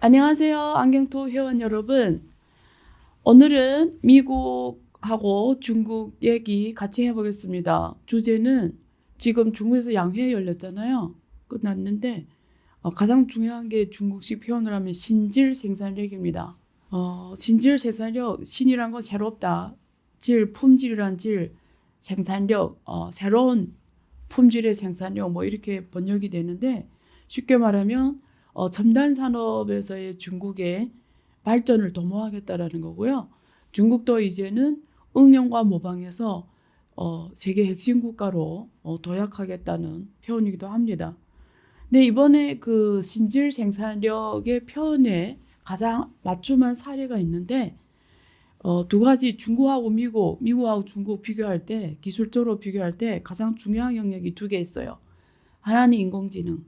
안녕하세요. 안경토 회원 여러분. 오늘은 미국하고 중국 얘기 같이 해보겠습니다. 주제는 지금 중국에서 양회 열렸잖아요. 끝났는데 가장 중요한 게 중국식 표현을 하면 신질 생산력입니다. 신질 생산력, 신이란 건 새롭다. 질, 품질이란 질, 생산력, 새로운 품질의 생산력 뭐 이렇게 번역이 되는데 쉽게 말하면 첨단 산업에서의 중국의 발전을 도모하겠다라는 거고요. 중국도 이제는 응용과 모방해서 세계 핵심 국가로 도약하겠다는 표현이기도 합니다. 근데 이번에 그 신질 생산력의 표현에 가장 맞춤한 사례가 있는데 두 가지 중국하고 미국하고 중국 비교할 때 기술적으로 비교할 때 가장 중요한 영역이 두 개 있어요. 하나는 인공지능,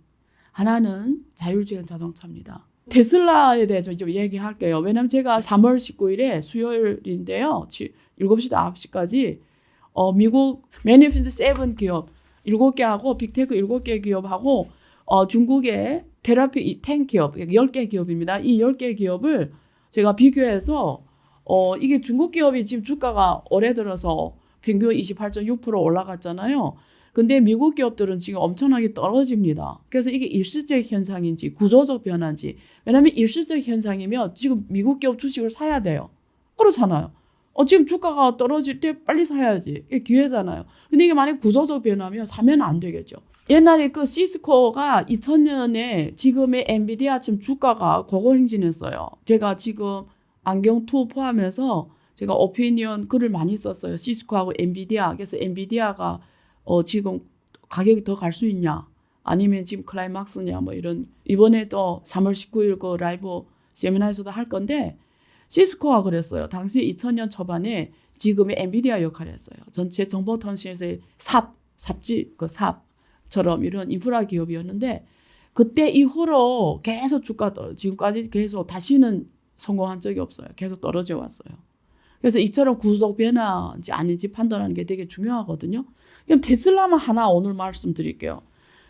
하나는 자율주행 자동차입니다. 테슬라에 대해서 좀 얘기할게요. 왜냐면 제가 3월 19일에 수요일인데요. 7시부터 9시까지 미국 매니피센트 7 기업 7개하고 빅테크 7개 기업하고 중국의 테라피 10 기업, 10개 기업입니다. 이 10개 기업을 제가 비교해서 이게 중국 기업이 지금 주가가 올해 들어서 평균 28.6% 올라갔잖아요. 근데 미국 기업들은 지금 엄청나게 떨어집니다. 그래서 이게 일시적 현상인지 구조적 변화인지. 왜냐하면 일시적 현상이면 지금 미국 기업 주식을 사야 돼요. 그렇잖아요. 지금 주가가 떨어질 때 빨리 사야지. 이게 기회잖아요. 근데 이게 만약 구조적 변화면 사면 안 되겠죠. 옛날에 그 시스코가 2000년에 지금의 엔비디아 지금 주가가 고고행진했어요. 제가 지금 안경2 포함해서 제가 오피니언 글을 많이 썼어요. 시스코하고 엔비디아. 그래서 엔비디아가 지금 가격이 더 갈 수 있냐? 아니면 지금 클라이막스냐? 뭐 이런 이번에 또 3월 19일 그 라이브 세미나에서도 할 건데 시스코가 그랬어요. 당시 2000년 초반에 지금의 엔비디아 역할을 했어요. 전체 정보통신에서의 삽지 그 삽처럼 이런 인프라 기업이었는데 그때 이후로 계속 주가 지금까지 계속 다시는 성공한 적이 없어요. 계속 떨어져 왔어요. 그래서 이처럼 구속 변화인지 아닌지 판단하는 게 되게 중요하거든요. 그럼 테슬라만 하나 오늘 말씀드릴게요.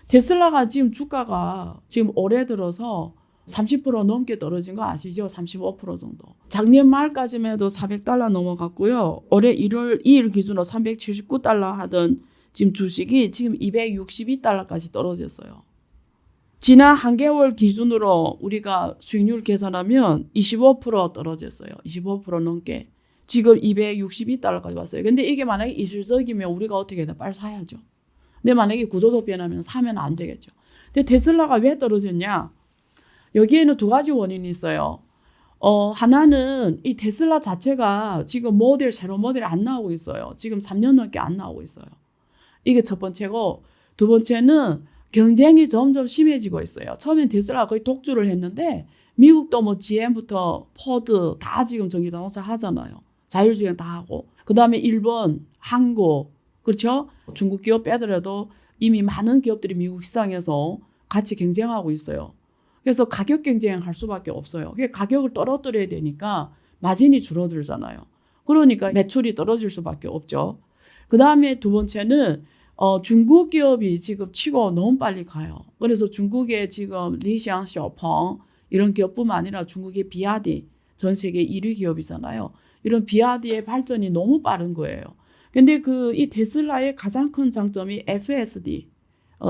테슬라가 지금 주가가 지금 올해 들어서 30% 넘게 떨어진 거 아시죠? 35% 정도. 작년 말까지만 해도 $400 넘어갔고요. 올해 1월 2일 기준으로 $379 하던 지금 주식이 지금 $262까지 떨어졌어요. 지난 한 개월 기준으로 우리가 수익률 계산하면 25% 떨어졌어요. 25% 넘게. 지금 $262까지 왔어요. 근데 이게 만약에 이질적이면 우리가 어떻게 해야 돼? 빨리 사야죠. 근데 만약에 구조적 변하면 사면 안 되겠죠. 근데 테슬라가 왜 떨어졌냐? 여기에는 두 가지 원인이 있어요. 하나는 이 테슬라 자체가 지금 새로운 모델이 안 나오고 있어요. 지금 3년 넘게 안 나오고 있어요. 이게 첫 번째고, 두 번째는 경쟁이 점점 심해지고 있어요. 처음엔 테슬라가 거의 독주를 했는데 미국도 뭐 GM부터 포드 다 지금 전기자동차 하잖아요. 자율주행 다 하고. 그 다음에 일본, 한국, 그렇죠? 중국 기업 빼더라도 이미 많은 기업들이 미국 시장에서 같이 경쟁하고 있어요. 그래서 가격 경쟁할 수밖에 없어요. 가격을 떨어뜨려야 되니까 마진이 줄어들잖아요. 그러니까 매출이 떨어질 수밖에 없죠. 그 다음에 두 번째는 중국 기업이 지금 치고 너무 빨리 가요. 그래서 중국의 지금 리샹, 셔펑 이런 기업뿐만 아니라 중국의 비아디 전 세계 1위 기업이잖아요. 이런 비아디의 발전이 너무 빠른 거예요. 근데 이 테슬라의 가장 큰 장점이 FSD,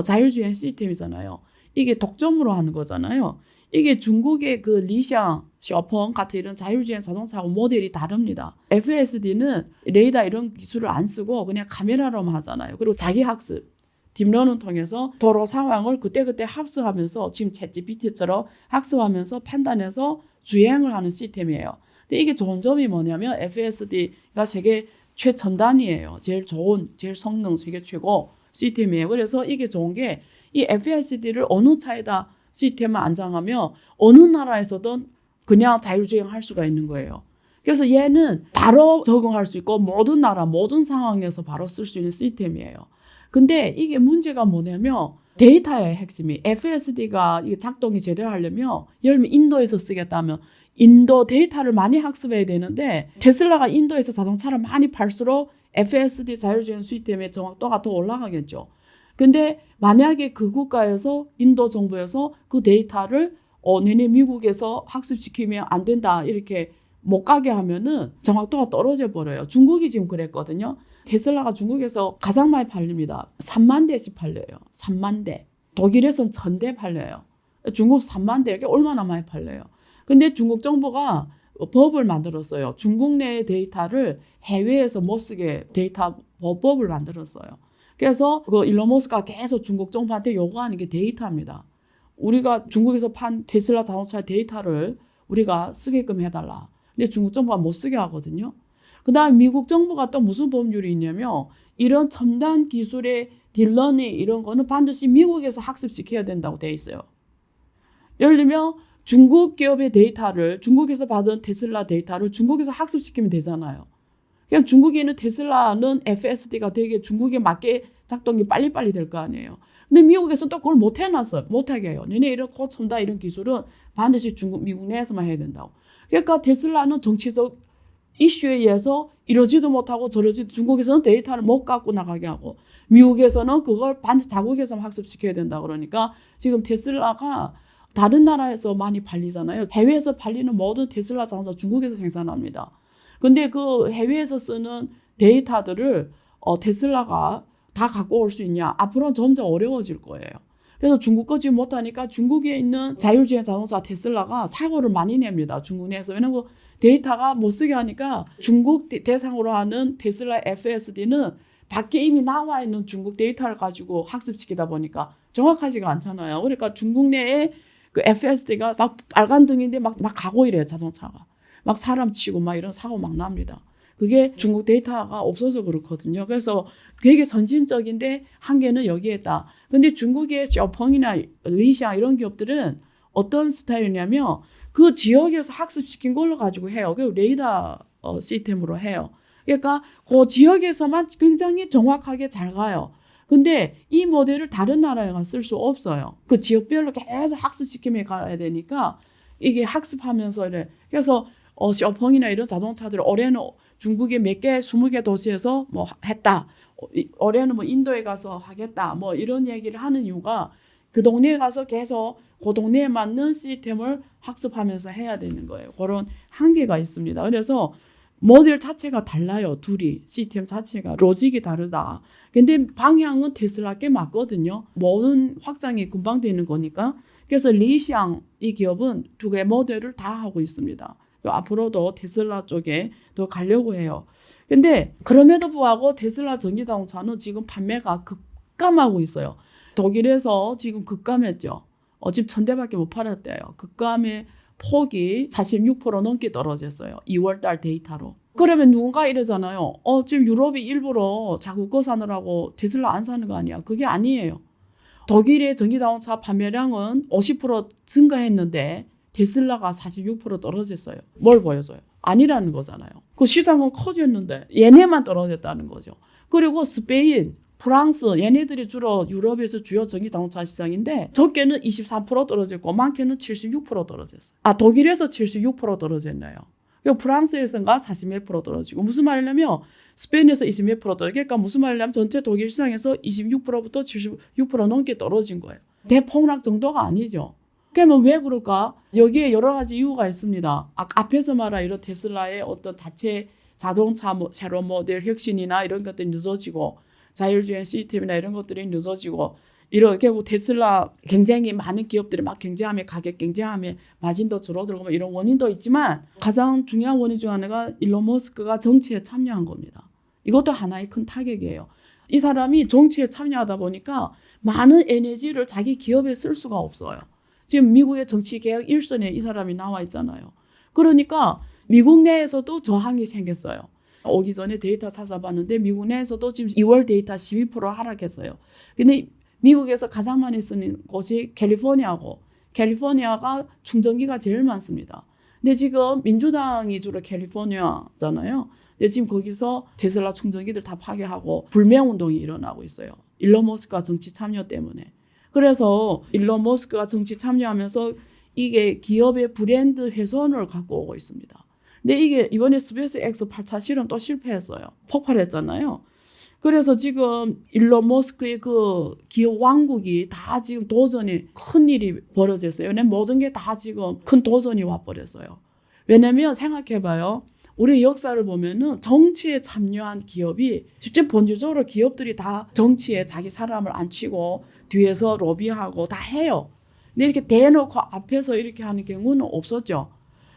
자율주행 시스템이잖아요. 이게 독점으로 하는 거잖아요. 이게 중국의 그 리샹, 셔펑 같은 이런 자율주행 자동차하고 모델이 다릅니다. FSD는 레이더 이런 기술을 안 쓰고 그냥 카메라로만 하잖아요. 그리고 자기 학습, 딥러닝 통해서 도로 상황을 그때그때 학습하면서 지금 챗GPT처럼 학습하면서 판단해서 주행을 하는 시스템이에요. 근데 이게 좋은 점이 뭐냐면 FSD가 세계 최첨단이에요. 제일 좋은, 제일 성능 세계 최고 시스템이에요. 그래서 이게 좋은 게 이 FSD를 어느 차에다 시스템을 안장하면 어느 나라에서든 그냥 자율주행할 수가 있는 거예요. 그래서 얘는 바로 적응할 수 있고 모든 나라, 모든 상황에서 바로 쓸 수 있는 시스템이에요. 근데 이게 문제가 뭐냐면 데이터의 핵심이 FSD가 작동이 제대로 하려면 예를 들면 인도에서 쓰겠다면 인도 데이터를 많이 학습해야 되는데 테슬라가 인도에서 자동차를 많이 팔수록 FSD 자율주행 시스템의 정확도가 더 올라가겠죠. 근데 만약에 그 국가에서 인도 정부에서 그 데이터를 너네 미국에서 학습시키면 안 된다 이렇게 못 가게 하면은 정확도가 떨어져 버려요. 중국이 지금 그랬거든요. 테슬라가 중국에서 가장 많이 팔립니다. 3만 대씩 팔려요. 3만 대. 독일에서는 1000대 팔려요. 중국 3만 대, 이게 얼마나 많이 팔려요. 근데 중국 정부가 법을 만들었어요. 중국 내 데이터를 해외에서 못 쓰게 데이터 법을 만들었어요. 그래서 그 일론 머스크가 계속 중국 정부한테 요구하는 게 데이터입니다. 우리가 중국에서 판 테슬라 자동차 데이터를 우리가 쓰게끔 해달라. 근데 중국 정부가 못 쓰게 하거든요. 그 다음 미국 정부가 또 무슨 법률이 있냐면 이런 첨단 기술의 딜러닝 이런 거는 반드시 미국에서 학습시켜야 된다고 돼 있어요. 예를 들면 중국 기업의 데이터를 중국에서 받은 테슬라 데이터를 중국에서 학습시키면 되잖아요. 그냥 중국에 있는 테슬라는 FSD가 되게 중국에 맞게 작동이 빨리빨리 될 거 아니에요. 근데 미국에서는 또 그걸 못 해놨어요. 못하게 해요. 너네 이런 고첨다 이런 기술은 반드시 미국 내에서만 해야 된다고. 그러니까 테슬라는 정치적 이슈에 의해서 이러지도 못하고 저러지도 중국에서는 데이터를 못 갖고 나가게 하고 미국에서는 그걸 반드시 자국에서만 학습시켜야 된다 그러니까 지금 테슬라가 다른 나라에서 많이 팔리잖아요. 해외에서 팔리는 모든 테슬라 자동차 중국에서 생산합니다. 근데 그 해외에서 쓰는 데이터들을 테슬라가 다 갖고 올 수 있냐? 앞으로는 점점 어려워질 거예요. 그래서 중국 거 지금 못하니까 중국에 있는 자율주행 자동차 테슬라가 사고를 많이 냅니다. 중국 내에서. 왜냐면 데이터가 못 쓰게 하니까 중국 대상으로 하는 테슬라 FSD는 밖에 이미 나와 있는 중국 데이터를 가지고 학습시키다 보니까 정확하지가 않잖아요. 그러니까 중국 내에 그 FSD가 막 빨간 등인데 막 가고 이래요, 자동차가. 막 사람 치고 막 이런 사고 막 납니다. 그게 중국 데이터가 없어서 그렇거든요. 그래서 되게 선진적인데 한계는 여기에 있다. 근데 중국의 셔펑이나 리샹 이런 기업들은 어떤 스타일이냐면 그 지역에서 학습시킨 걸로 가지고 해요. 그 레이더 시스템으로 해요. 그러니까 그 지역에서만 굉장히 정확하게 잘 가요. 근데 이 모델을 다른 나라에 가 쓸 수 없어요. 그 지역별로 계속 학습시키며 가야 되니까 이게 학습하면서 이래. 그래서 셔펑이나 이런 자동차들 올해는 중국의 몇 개, 20개 도시에서 뭐 했다. 올해는 뭐 인도에 가서 하겠다. 뭐 이런 얘기를 하는 이유가 그 동네에 가서 계속 그 동네에 맞는 시스템을 학습하면서 해야 되는 거예요. 그런 한계가 있습니다. 그래서 모델 자체가 달라요. 둘이. 시스템 자체가. 로직이 다르다. 근데 방향은 테슬라께 맞거든요. 모든 확장이 금방 되는 거니까. 그래서 리샹 이 기업은 두 개의 모델을 다 하고 있습니다. 앞으로도 테슬라 쪽에 더 가려고 해요. 근데 그럼에도 불구하고 테슬라 전기자동차는 지금 판매가 급감하고 있어요. 독일에서 지금 급감했죠. 지금 1000대밖에 못 팔았대요. 급감의 폭이 46% 넘게 떨어졌어요. 2월달 데이터로. 그러면 누군가 이러잖아요. 지금 유럽이 일부러 자국 거 사느라고 테슬라 안 사는 거 아니야. 그게 아니에요. 독일의 전기자동차 판매량은 50% 증가했는데 테슬라가 46% 떨어졌어요. 뭘 보여줘요? 아니라는 거잖아요. 그 시장은 커졌는데 얘네만 떨어졌다는 거죠. 그리고 스페인, 프랑스 얘네들이 주로 유럽에서 주요 전기자동차 시장인데 적게는 23% 떨어졌고 많게는 76% 떨어졌어요. 독일에서 76% 떨어졌나요? 그리고 프랑스에서가 40몇% 떨어지고 무슨 말이냐면 스페인에서 20몇 % 떨어지고 그러니까 무슨 말이냐면 전체 독일 시장에서 26%부터 76% 넘게 떨어진 거예요. 대폭락 정도가 아니죠. 그러면 왜 그럴까? 여기에 여러 가지 이유가 있습니다. 앞에서 말한 이런 테슬라의 어떤 자체 자동차 새로운 모델 혁신이나 이런 것들이 늦어지고 자율주행 시스템이나 이런 것들이 늦어지고 이렇게 테슬라 굉장히 많은 기업들이 막 경쟁하며 가격 경쟁하며 마진도 줄어들고 뭐 이런 원인도 있지만 가장 중요한 원인 중 하나가 일론 머스크가 정치에 참여한 겁니다. 이것도 하나의 큰 타격이에요. 이 사람이 정치에 참여하다 보니까 많은 에너지를 자기 기업에 쓸 수가 없어요. 지금 미국의 정치개혁 1선에 이 사람이 나와 있잖아요. 그러니까 미국 내에서도 저항이 생겼어요. 오기 전에 데이터 찾아봤는데 미국 내에서도 지금 2월 데이터 12% 하락했어요. 근데 미국에서 가장 많이 쓰는 곳이 캘리포니아고 캘리포니아가 충전기가 제일 많습니다. 근데 지금 민주당이 주로 캘리포니아잖아요. 근데 지금 거기서 테슬라 충전기들 다 파괴하고 불매운동이 일어나고 있어요. 일론 머스크가 정치 참여 때문에. 그래서 일론 머스크가 정치 참여하면서 이게 기업의 브랜드 훼손을 갖고 오고 있습니다. 근데 이게 이번에 스페이스X 8차 실험 또 실패했어요. 폭발했잖아요. 그래서 지금 일론 머스크의 그 기업 왕국이 다 지금 도전이 큰 일이 벌어졌어요. 왜냐면 모든 게 다 지금 큰 도전이 와버렸어요. 왜냐면 생각해봐요. 우리 역사를 보면은 정치에 참여한 기업이 실제 본질적으로 기업들이 다 정치에 자기 사람을 앉히고 뒤에서 로비하고 다 해요. 근데 이렇게 대놓고 앞에서 이렇게 하는 경우는 없었죠.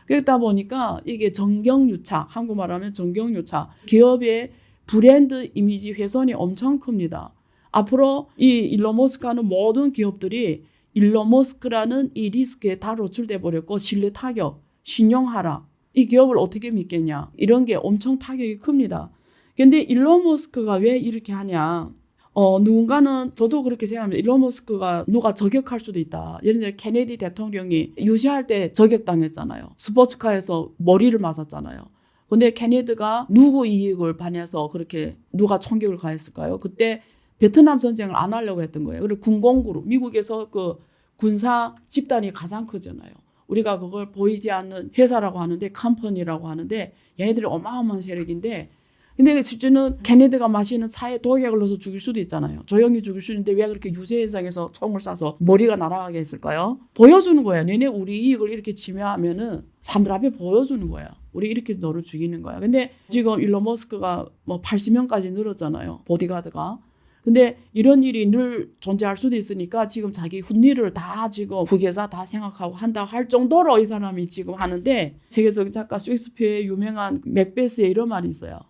그러다 보니까 이게 정경유착, 한국말 하면 정경유착, 기업의 브랜드 이미지 훼손이 엄청 큽니다. 앞으로 이 일론 머스크하는 모든 기업들이 일론 머스크라는 이 리스크에 다 노출돼 버렸고 신뢰 타격, 신용 하락, 이 기업을 어떻게 믿겠냐, 이런 게 엄청 타격이 큽니다. 근데 일론 머스크가 왜 이렇게 하냐, 누군가는, 저도 그렇게 생각합니다. 일론 머스크가 누가 저격할 수도 있다. 예를 들어 케네디 대통령이 유시할 때 저격당했잖아요. 스포츠카에서 머리를 맞았잖아요. 근데 케네디가 누구 이익을 반해서 그렇게 누가 총격을 가했을까요? 그때 베트남 전쟁을 안 하려고 했던 거예요. 그리고 군공그룹, 미국에서 그 군사 집단이 가장 크잖아요. 우리가 그걸 보이지 않는 회사라고 하는데, 컴퍼니라고 하는데, 얘네들이 어마어마한 세력인데, 근데 실제는 케네디가 마시는 차에 독약을 넣어서 죽일 수도 있잖아요. 조용히 죽일 수 있는데 왜 그렇게 유세 현장에서 총을 쏴서 머리가 날아가게 했을까요? 보여주는 거야. 너네 우리 이익을 이렇게 침해하면은 사람들 앞에 보여주는 거야. 우리 이렇게 너를 죽이는 거야. 근데 지금 일론 머스크가 뭐 80명까지 늘었잖아요. 보디가드가. 근데 이런 일이 늘 존재할 수도 있으니까 지금 자기 훈리를 다 지금 국외사 다 생각하고 한다 할 정도로 이 사람이 지금 하는데, 세계적인 작가 셰익스피어의 유명한 맥베스에 이런 말이 있어요.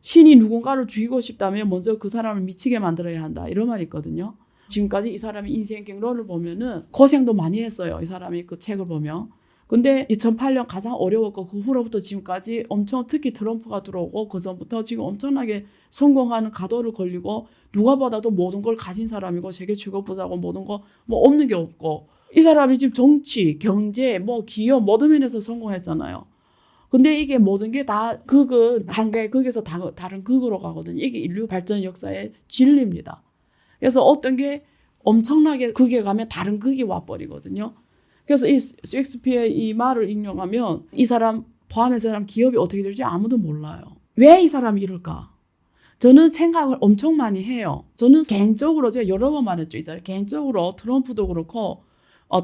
신이 누군가를 죽이고 싶다면 먼저 그 사람을 미치게 만들어야 한다, 이런 말이 있거든요. 지금까지 이 사람의 인생 경로를 보면은 고생도 많이 했어요. 이 사람이 그 책을 보면. 근데 2008년 가장 어려웠고 그 후로부터 지금까지 엄청, 특히 트럼프가 들어오고 그 전부터 지금 엄청나게 성공하는 가도를 걸리고, 누가 보다도 모든 걸 가진 사람이고 세계 최고 부자고 모든 거 뭐 없는 게 없고, 이 사람이 지금 정치, 경제, 뭐 기업 모든 면에서 성공했잖아요. 근데 이게 모든 게 다 극은 한 개의 극에서 다른 극으로 가거든요. 이게 인류 발전 역사의 진리입니다. 그래서 어떤 게 엄청나게 극에 가면 다른 극이 와버리거든요. 그래서 이 셰익스피어의 이 말을 인용하면 이 사람 포함해서 사람 기업이 어떻게 될지 아무도 몰라요. 왜 이 사람이 이럴까? 저는 생각을 엄청 많이 해요. 저는 개인적으로, 제가 여러 번 말했죠. 이 사람 개인적으로 트럼프도 그렇고,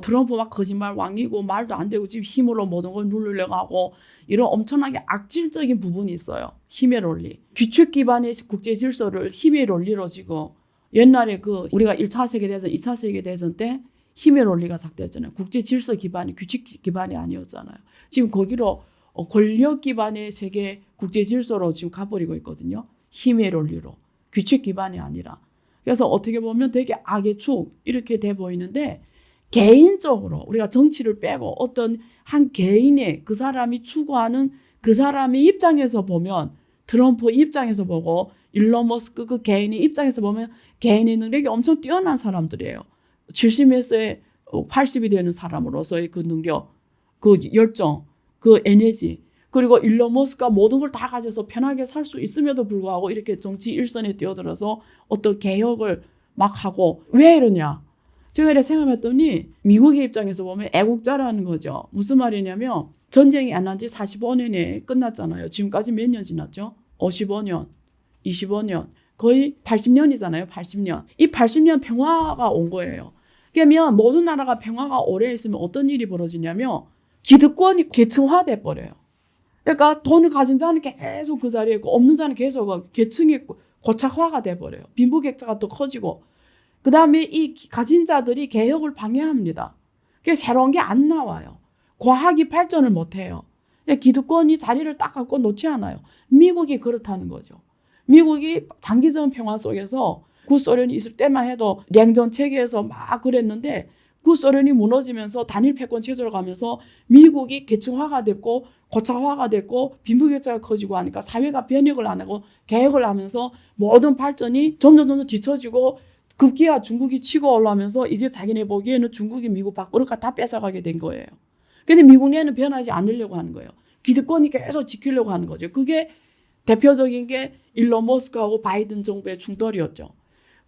트럼프 막 거짓말 왕이고 말도 안 되고 지금 힘으로 모든 걸 누르려고 하고, 이런 엄청나게 악질적인 부분이 있어요. 힘의 논리. 규칙 기반의 국제 질서를 힘의 논리로 지금, 옛날에 그 우리가 1차 세계대전, 2차 세계대전 때 힘의 논리가 작동했잖아요. 국제 질서 기반이, 규칙 기반이 아니었잖아요. 지금 거기로 권력 기반의 세계 국제 질서로 지금 가버리고 있거든요. 힘의 논리로. 규칙 기반이 아니라. 그래서 어떻게 보면 되게 악의 축 이렇게 돼 보이는데, 개인적으로 우리가 정치를 빼고 어떤 한 개인의, 그 사람이 추구하는 그 사람의 입장에서 보면, 트럼프 입장에서 보고 일론 머스크 그 개인의 입장에서 보면 개인의 능력이 엄청 뛰어난 사람들이에요. 70몇 세에 80이 되는 사람으로서의 그 능력, 그 열정, 그 에너지, 그리고 일론 머스크가 모든 걸 다 가져서 편하게 살 수 있음에도 불구하고 이렇게 정치 일선에 뛰어들어서 어떤 개혁을 막 하고, 왜 이러냐? 제가 이렇게 생각했더니 미국의 입장에서 보면 애국자라는 거죠. 무슨 말이냐면, 전쟁이 안 난 지 45년에 끝났잖아요. 지금까지 몇 년 지났죠? 55년, 25년, 거의 80년이잖아요. 80년. 이 80년 평화가 온 거예요. 그러면 모든 나라가 평화가 오래 있으면 어떤 일이 벌어지냐면 기득권이 계층화돼 버려요. 그러니까 돈을 가진 자는 계속 그 자리에 있고 없는 자는 계속 계층이 고착화가 돼 버려요. 빈부격차가 더 커지고, 그 다음에 이 가진 자들이 개혁을 방해합니다. 그래서 새로운 게 안 나와요. 과학이 발전을 못해요. 기득권이 자리를 딱 갖고 놓지 않아요. 미국이 그렇다는 거죠. 미국이 장기적 평화 속에서 구소련이 있을 때만 해도 냉전 체계에서 막 그랬는데, 구소련이 무너지면서 단일 패권 체제로 가면서 미국이 계층화가 됐고 고착화가 됐고 빈부격차가 커지고 하니까 사회가 변혁을 안 하고 개혁을 하면서 모든 발전이 점점 뒤처지고, 급기야 중국이 치고 올라오면서 이제 자기네 보기에는 중국이 미국 밖으로 다 뺏어가게 된 거예요. 근데 미국내는 변하지 않으려고 하는 거예요. 기득권이 계속 지키려고 하는 거죠. 그게 대표적인 게 일론 머스크하고 바이든 정부의 충돌이었죠.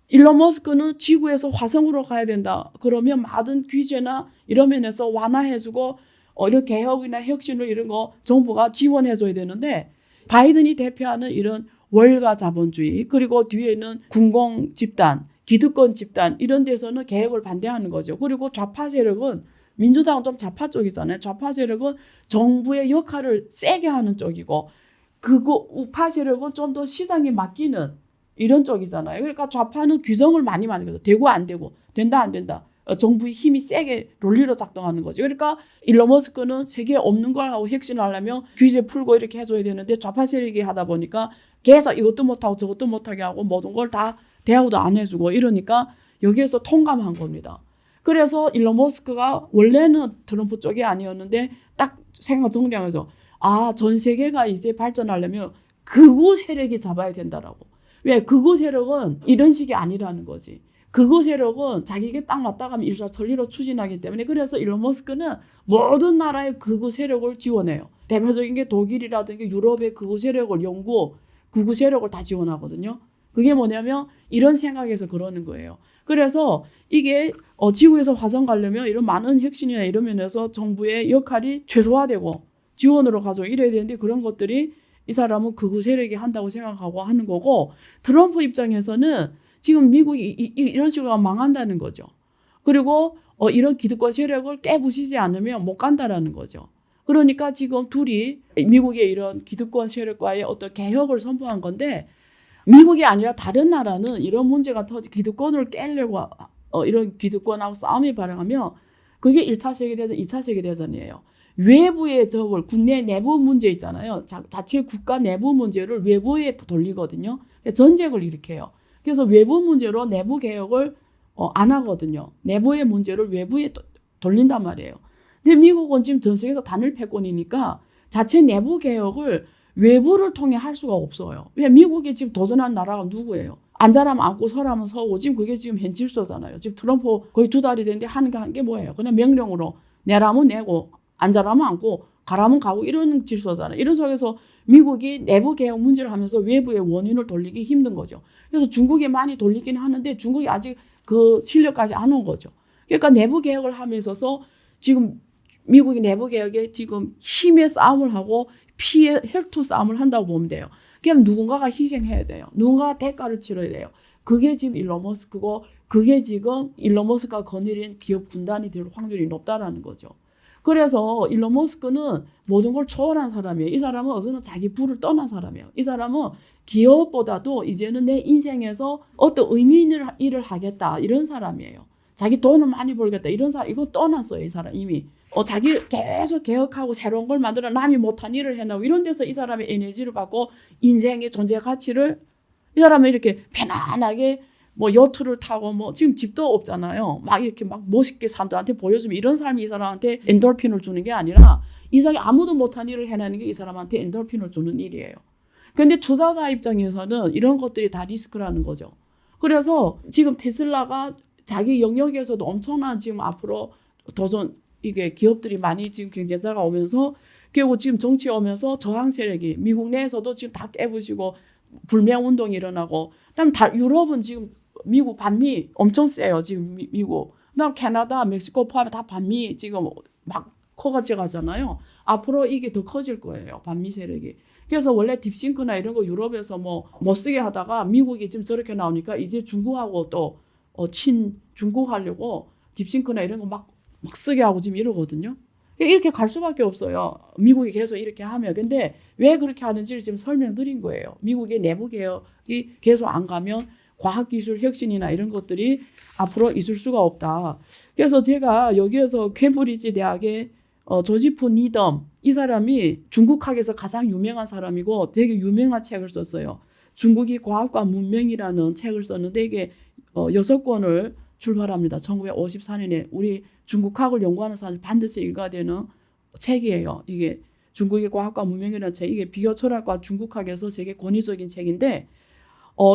일론 머스크는 지구에서 화성으로 가야 된다. 그러면 많은 규제나 이런 면에서 완화해주고, 이런 개혁이나 혁신을 이런 거 정부가 지원해줘야 되는데, 바이든이 대표하는 이런 월가 자본주의, 그리고 뒤에는 군공 집단, 기득권 집단 이런 데서는 개혁을 반대하는 거죠. 그리고 좌파 세력은 민주당은 좀 좌파 쪽이잖아요. 좌파 세력은 정부의 역할을 세게 하는 쪽이고 그거 우파 세력은 좀 더 시장에 맡기는 이런 쪽이잖아요. 그러니까 좌파는 규정을 많이 만들어요. 되고 안 되고 된다 안 된다. 정부의 힘이 세게 논리로 작동하는 거죠. 그러니까 일론 머스크는 세계에 없는 걸 하고 혁신을 하려면 규제 풀고 이렇게 해줘야 되는데 좌파 세력이 하다 보니까 계속 이것도 못하고 저것도 못하게 하고 모든 걸 다 대우도 안 해주고 이러니까 여기에서 통감한 겁니다. 그래서 일론 머스크가 원래는 트럼프 쪽이 아니었는데 딱 생각 정리하면서 전 세계가 이제 발전하려면 극우 세력이 잡아야 된다라고. 왜? 극우 세력은 이런 식이 아니라는 거지. 극우 세력은 자기에게 딱 맞다가면 일사천리로 추진하기 때문에 그래서 일론 머스크는 모든 나라의 극우 세력을 지원해요. 대표적인 게 독일이라든가 유럽의 극우 세력을 영국 극우 세력을 다 지원하거든요. 그게 뭐냐면 이런 생각에서 그러는 거예요. 그래서 이게 지구에서 화성 가려면 이런 많은 혁신이나 이런 면에서 정부의 역할이 최소화되고 지원으로 가서 이래야 되는데 그런 것들이 이 사람은 극우 세력이 한다고 생각하고 하는 거고 트럼프 입장에서는 지금 미국이 이런 식으로 망한다는 거죠. 그리고 이런 기득권 세력을 깨부시지 않으면 못 간다라는 거죠. 그러니까 지금 둘이 미국의 이런 기득권 세력과의 어떤 개혁을 선포한 건데 미국이 아니라 다른 나라는 이런 문제가 터지 기득권을 깨려고 이런 기득권하고 싸움이 발생하면 그게 1차 세계대전, 2차 세계대전이에요. 외부의 적을 국내 내부 문제 있잖아요. 자체 국가 내부 문제를 외부에 돌리거든요. 전쟁을 일으켜요. 그래서 외부 문제로 내부 개혁을 안 하거든요. 내부의 문제를 외부에 돌린단 말이에요. 근데 미국은 지금 전 세계에서 단일 패권이니까 자체 내부 개혁을 외부를 통해 할 수가 없어요. 왜? 미국이 지금 도전한 나라가 누구예요? 앉아라면 앉고 서라면 서고 지금 그게 지금 현 질서잖아요. 지금 트럼프 거의 2달이 됐는데 하는 게 뭐예요? 그냥 명령으로 내라면 내고 앉아라면 앉고 가라면 가고 이런 질서잖아요. 이런 속에서 미국이 내부 개혁 문제를 하면서 외부의 원인을 돌리기 힘든 거죠. 그래서 중국이 많이 돌리긴 하는데 중국이 아직 그 실력까지 안 온 거죠. 그러니까 내부 개혁을 함에 있어서 지금 미국이 내부 개혁에 지금 힘의 싸움을 하고 피해 혈투 싸움을 한다고 보면 돼요. 그럼 누군가가 희생해야 돼요. 누군가가 대가를 치러야 돼요. 그게 지금 일론 머스크고 그게 지금 일론 머스크가 거느린 기업 군단이 될 확률이 높다라는 거죠. 그래서 일론 머스크는 모든 걸 초월한 사람이에요. 이 사람은 어제는 자기 부를 떠난 사람이에요. 이 사람은 기업보다도 이제는 내 인생에서 어떤 의미 있는 일을 하겠다 이런 사람이에요. 자기 돈을 많이 벌겠다 이런 사람 이거 떠났어요. 이 사람 이미 자기 계속 개혁하고 새로운 걸 만들어 남이 못한 일을 해나고 이런 데서 이 사람의 에너지를 받고 인생의 존재 가치를 이 사람은 이렇게 편안하게 뭐 요트를 타고 뭐 지금 집도 없잖아요. 막 이렇게 막 멋있게 사람들한테 보여주면 이런 삶이 이 사람한테 엔돌핀을 주는 게 아니라 이 사람이 아무도 못한 일을 해내는 게 이 사람한테 엔돌핀을 주는 일이에요. 그런데 투자자 입장에서는 이런 것들이 다 리스크라는 거죠. 그래서 지금 테슬라가 자기 영역에서도 엄청난 지금 앞으로 도전 이게 기업들이 많이 지금 경쟁자가 오면서 그리고 지금 정치에 오면서 저항 세력이 미국 내에서도 지금 다 깨부시고 불매운 운동이 일어나고 그다음에 다 유럽은 지금 미국 반미 엄청 세요. 지금 미국. 그다음 캐나다, 멕시코 포함해 다 반미 지금 막 커가지고 가잖아요. 앞으로 이게 더 커질 거예요. 반미 세력이. 그래서 원래 딥싱크나 이런 거 유럽에서 뭐 못 쓰게 하다가 미국이 지금 저렇게 나오니까 이제 중국하고 또 중국 하려고 딥싱크나 이런 거 막 쓰게 하고 지금 이러거든요. 이렇게 갈 수밖에 없어요. 미국이 계속 이렇게 하면. 근데 왜 그렇게 하는지를 지금 설명드린 거예요. 미국의 내부 개혁이 계속 안 가면 과학기술 혁신이나 이런 것들이 앞으로 있을 수가 없다. 그래서 제가 여기에서 캠브리지 대학의 조지프 니덤 이 사람이 중국학에서 가장 유명한 사람이고 되게 유명한 책을 썼어요. 중국이 과학과 문명이라는 책을 썼는데 이게 6권을 출발합니다. 1954년에 우리 중국학을 연구하는 사람이 반드시 읽어야 되는 책이에요. 이게 중국의 과학과 문명이라는 책, 이게 비교 철학과 중국학에서 되게 권위적인 책인데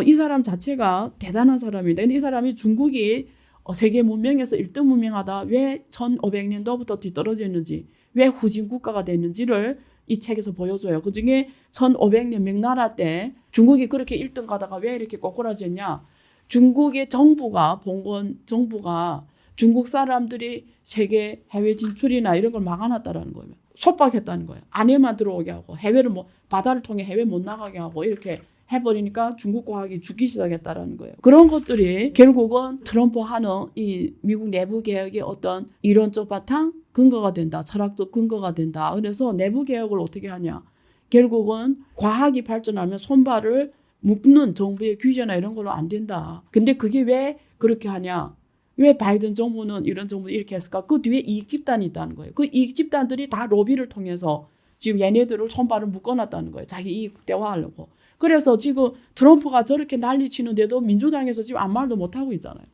이 사람 자체가 대단한 사람인데 근데 이 사람이 중국이 세계 문명에서 1등 문명하다 왜 1500년도부터 뒤떨어졌는지 왜 후진 국가가 됐는지를 이 책에서 보여줘요. 그중에 1500년 명나라 때 중국이 그렇게 1등 가다가 왜 이렇게 꼬꾸라졌냐. 중국의 정부가 봉건 정부가 중국 사람들이 세계 해외 진출이나 이런 걸 막아놨다라는 거예요. 속박했다는 거예요. 안에만 들어오게 하고 해외를 뭐 바다를 통해 해외 못 나가게 하고 이렇게 해버리니까 중국 과학이 죽기 시작했다라는 거예요. 그런 것들이 결국은 트럼프 하는 이 미국 내부 개혁의 어떤 이론적 바탕 근거가 된다. 철학적 근거가 된다. 그래서 내부 개혁을 어떻게 하냐. 결국은 과학이 발전하면 손발을 묶는 정부의 규제나 이런 걸로 안 된다. 근데 그게 왜 그렇게 하냐. 왜 바이든 정부는 이런 정부는 이렇게 했을까? 그 뒤에 이익 집단이 있다는 거예요. 그 이익 집단들이 다 로비를 통해서 지금 얘네들을 손발을 묶어놨다는 거예요. 자기 이익 대화하려고. 그래서 지금 트럼프가 저렇게 난리치는데도 민주당에서 지금 아무 말도 못하고 있잖아요.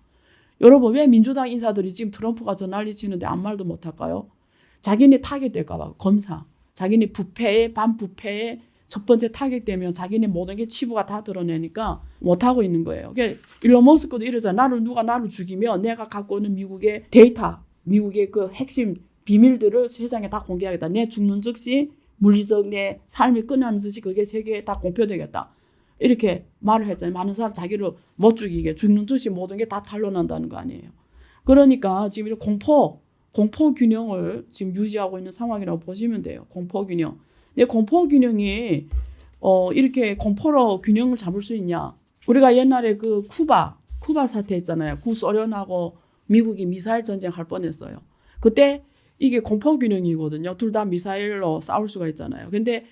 여러분 왜 민주당 인사들이 지금 트럼프가 저 난리치는데 아무 말도 못할까요? 자기네 타겟될까 봐. 검사. 자기네 부패에 반부패에 첫 번째 타겟되면 자기네 모든 게 치부가 다 드러내니까 못하고 있는 거예요. 그러니까 일론 머스크도 이러잖아. 누가 나를 죽이면 내가 갖고 있는 미국의 데이터, 미국의 그 핵심 비밀들을 세상에 다 공개하겠다. 내 죽는 즉시 물리적 내 삶이 끝나는 즉시 그게 세계에 다 공표되겠다. 이렇게 말을 했잖아요. 많은 사람 자기를 못 죽이게 죽는 즉시 모든 게 다 탄로난다는 거 아니에요. 그러니까 지금 이런 공포 균형을 지금 유지하고 있는 상황이라고 보시면 돼요. 공포 균형. 근데 공포 균형이 이렇게 공포로 균형을 잡을 수 있냐? 우리가 옛날에 그 쿠바 사태 있잖아요. 구소련하고 미국이 미사일 전쟁할 뻔했어요. 그때 이게 공포 균형이거든요. 둘 다 미사일로 싸울 수가 있잖아요. 근데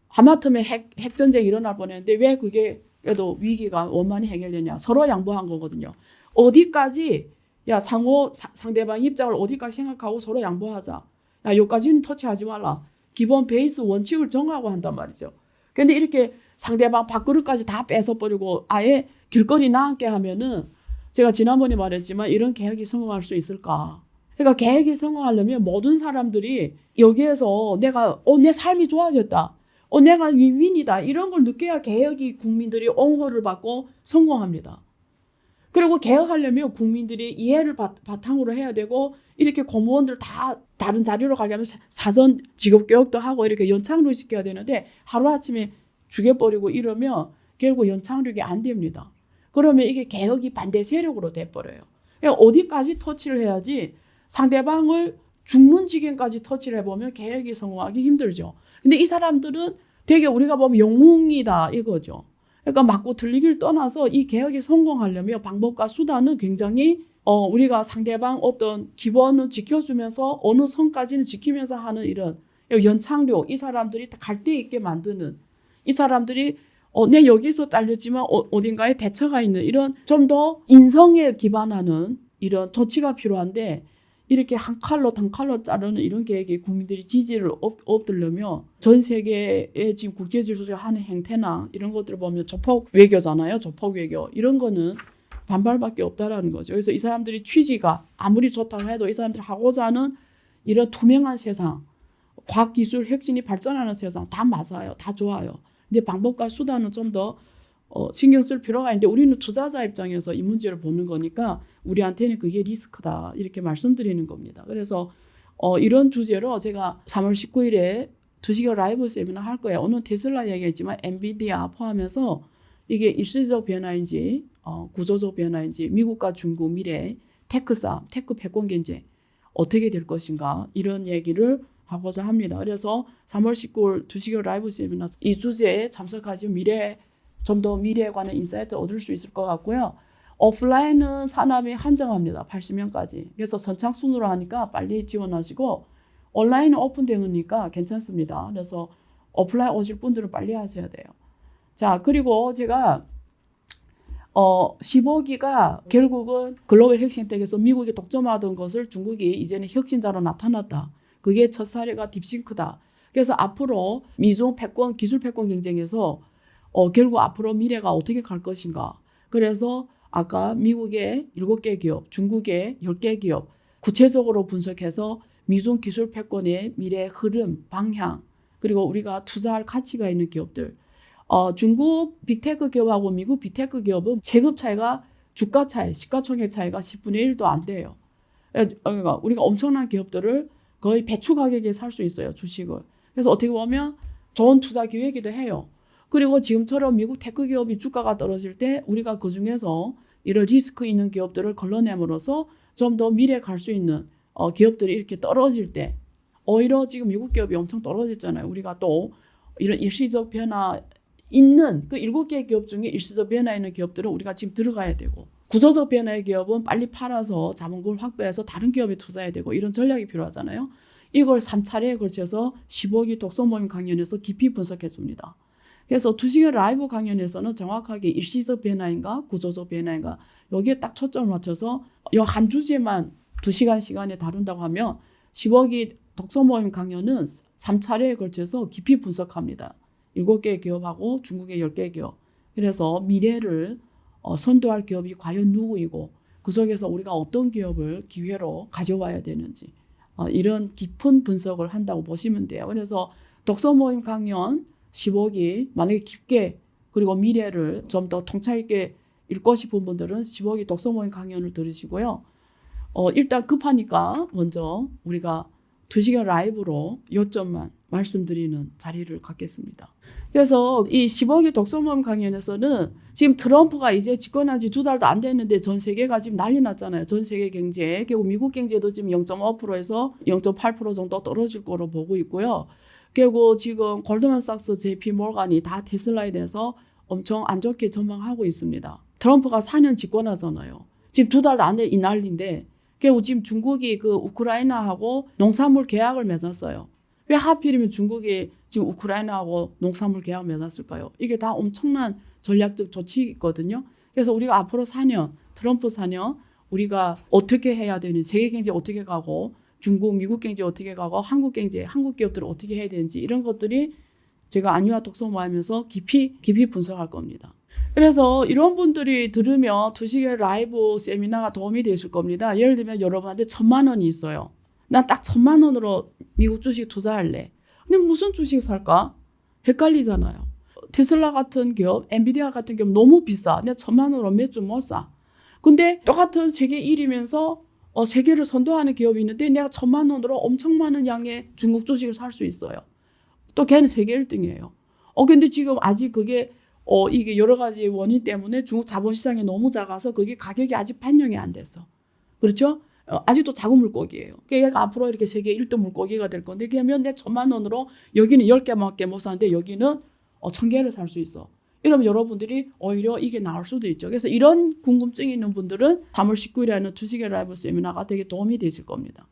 하마터면 핵 전쟁이 일어날 뻔했는데 왜 그게 그래도 위기가 원만히 해결되냐? 서로 양보한 거거든요. 어디까지 상대방 입장을 어디까지 생각하고 서로 양보하자. 여기까지는 터치하지 말라. 기본 베이스 원칙을 정하고 한단 말이죠. 근데 이렇게 상대방 밥그릇까지 다 뺏어버리고 아예 길거리 나앉게 하면은 제가 지난번에 말했지만 이런 계획이 성공할 수 있을까? 그러니까 계획이 성공하려면 모든 사람들이 여기에서 내 삶이 좋아졌다. 내가 윈윈이다. 이런 걸 느껴야 개혁이 국민들이 옹호를 받고 성공합니다. 그리고 개혁하려면 국민들이 이해를 바탕으로 해야 되고 이렇게 공무원들 다 다른 자리로 가려면 사전 직업교육도 하고 이렇게 연착륙 시켜야 되는데 하루아침에 죽여버리고 이러면 결국 연착륙이 안 됩니다. 그러면 이게 개혁이 반대 세력으로 돼버려요. 그러니까 어디까지 터치를 해야지 상대방을 죽는 지경까지 터치를 해보면 개혁이 성공하기 힘들죠. 근데 이 사람들은 되게 우리가 보면 영웅이다 이거죠. 그러니까 맞고 틀리기를 떠나서 이 개혁이 성공하려면 방법과 수단은 굉장히 우리가 상대방 어떤 기본을 지켜주면서 어느 선까지는 지키면서 하는 이런 연착륙, 이 사람들이 갈데 있게 만드는, 이 사람들이 내 여기서 잘렸지만 어딘가에 대처가 있는 이런 좀 더 인성에 기반하는 이런 조치가 필요한데 이렇게 한 칼로 단칼로 자르는 이런 계획이 국민들이 지지를 얻으려면 전 세계의 지금 국제 질서에 하는 행태나 이런 것들을 보면 조폭 외교잖아요. 조폭 외교. 이런 거는 반발밖에 없다라는 거죠. 그래서 이 사람들이 취지가 아무리 좋다고 해도 이 사람들이 하고자 하는 이런 투명한 세상, 과학기술 혁신이 발전하는 세상 다 맞아요. 다 좋아요. 근데 방법과 수단은 좀 더 신경 쓸 필요가 있는데 우리는 투자자 입장에서 이 문제를 보는 거니까 우리한테는 그게 리스크다 이렇게 말씀드리는 겁니다. 그래서 이런 주제로 제가 3월 19일에 2시간 라이브 세미나 할 거예요. 오늘 테슬라 얘기했지만 엔비디아 포함해서 이게 일시적 변화인지 구조적 변화인지 미국과 중국 미래 테크 싸움, 테크 패권 경쟁 어떻게 될 것인가 이런 얘기를 하고자 합니다. 그래서 3월 19일 2시간 라이브 세미나 이 주제에 참석하시면 좀 더 미래에 관한 인사이트 얻을 수 있을 것 같고요. 오프라인은 사람이 한정합니다. 80명까지. 그래서 선착순으로 하니까 빨리 지원하시고 온라인은 오픈되니까 괜찮습니다. 그래서 오프라인 오실 분들은 빨리 하셔야 돼요. 자, 그리고 제가 15기가 결국은 글로벌 혁신택에서 미국이 독점하던 것을 중국이 이제는 혁신자로 나타났다. 그게 첫 사례가 딥싱크다. 그래서 앞으로 미중 패권, 기술 패권 경쟁에서 결국 앞으로 미래가 어떻게 갈 것인가. 그래서 아까 미국의 7개 기업, 중국의 10개 기업 구체적으로 분석해서 미중 기술 패권의 미래 흐름, 방향, 그리고 우리가 투자할 가치가 있는 기업들. 중국 빅테크 기업하고 미국 빅테크 기업은 체급 차이가 주가 차이, 시가총액 차이가 10분의 1도 안 돼요. 그러니까 우리가 엄청난 기업들을 거의 배추 가격에 살 수 있어요, 주식을. 그래서 어떻게 보면 좋은 투자 기회이기도 해요. 그리고 지금처럼 미국 테크 기업이 주가가 떨어질 때 우리가 그중에서 이런 리스크 있는 기업들을 걸러냄으로써 좀 더 미래에 갈 수 있는 기업들이 이렇게 떨어질 때 오히려 지금 미국 기업이 엄청 떨어졌잖아요. 우리가 또 이런 일시적 변화 있는 그 7개 기업 중에 일시적 변화에 있는 기업들은 우리가 지금 들어가야 되고 구조적 변화의 기업은 빨리 팔아서 자본금을 확보해서 다른 기업에 투자해야 되고 이런 전략이 필요하잖아요. 이걸 3차례에 걸쳐서 15기 독서 모임 강연에서 깊이 분석해 줍니다. 그래서 2시간 라이브 강연에서는 정확하게 일시적 변화인가 구조적 변화인가 여기에 딱 초점을 맞춰서 이 한 주제만 2시간 시간에 다룬다고 하면 15기 독서 모임 강연은 3차례에 걸쳐서 깊이 분석합니다. 7개 기업하고 중국의 10개 기업. 그래서 미래를 선도할 기업이 과연 누구이고 그 속에서 우리가 어떤 기업을 기회로 가져와야 되는지 이런 깊은 분석을 한다고 보시면 돼요. 그래서 독서 모임 강연 15기 만약에 깊게 그리고 미래를 좀 더 통찰 있게 읽고 싶은 분들은 15기 독서 모임 강연을 들으시고요. 일단 급하니까 먼저 우리가 2시간 라이브로 요점만 말씀드리는 자리를 갖겠습니다. 그래서 이 15기 독서 모임 강연에서는 지금 트럼프가 이제 집권한 지 2달도 안 됐는데 전 세계가 지금 난리 났잖아요. 전 세계 경제. 그리고 미국 경제도 지금 0.5%에서 0.8% 정도 떨어질 거로 보고 있고요. 그리고 지금 골드만삭스, JP 모건이 다 테슬라에 대해서 엄청 안 좋게 전망하고 있습니다. 트럼프가 4년 집권하잖아요. 지금 2달도 안 돼 이 난리인데 그리고 지금 중국이 그 우크라이나하고 농산물 계약을 맺었어요. 왜 하필이면 중국이 지금 우크라이나하고 농산물 계약을 맺었을까요? 이게 다 엄청난 전략적 조치거든요. 그래서 우리가 앞으로 4년, 트럼프 4년 우리가 어떻게 해야 되는지, 세계 경제 어떻게 가고 중국, 미국 경제 어떻게 가고 한국 경제, 한국 기업들을 어떻게 해야 되는지 이런 것들이 제가 안유아 독서 모임에서 깊이 분석할 겁니다. 그래서 이런 분들이 들으면 2시간 라이브 세미나가 도움이 되실 겁니다. 예를 들면 여러분한테 1,000만 원이 있어요. 난 딱 1,000만 원으로 미국 주식 투자할래. 근데 무슨 주식 살까? 헷갈리잖아요. 테슬라 같은 기업, 엔비디아 같은 기업 너무 비싸. 내가 1,000만 원으로 몇 주 못 사. 근데 똑같은 세계 1위면서 세계를 선도하는 기업이 있는데 내가 1,000만 원으로 엄청 많은 양의 중국 주식을 살 수 있어요. 또 걔는 세계 1등이에요. 근데 지금 아직 그게 이게 여러 가지 원인 때문에 중국 자본시장이 너무 작아서 그게 가격이 아직 반영이 안 됐어. 그렇죠? 아직도 작은 물고기예요. 그러니까 얘가 앞으로 이렇게 세계 1등 물고기가 될 건데 그러면 내 1,000만 원으로 여기는 10개밖에 못 사는데 여기는 1,000개를 살 수 있어. 이러면 여러분들이 오히려 이게 나올 수도 있죠. 그래서 이런 궁금증이 있는 분들은 3월 19일에 하는 2시간 라이브 세미나가 되게 도움이 되실 겁니다.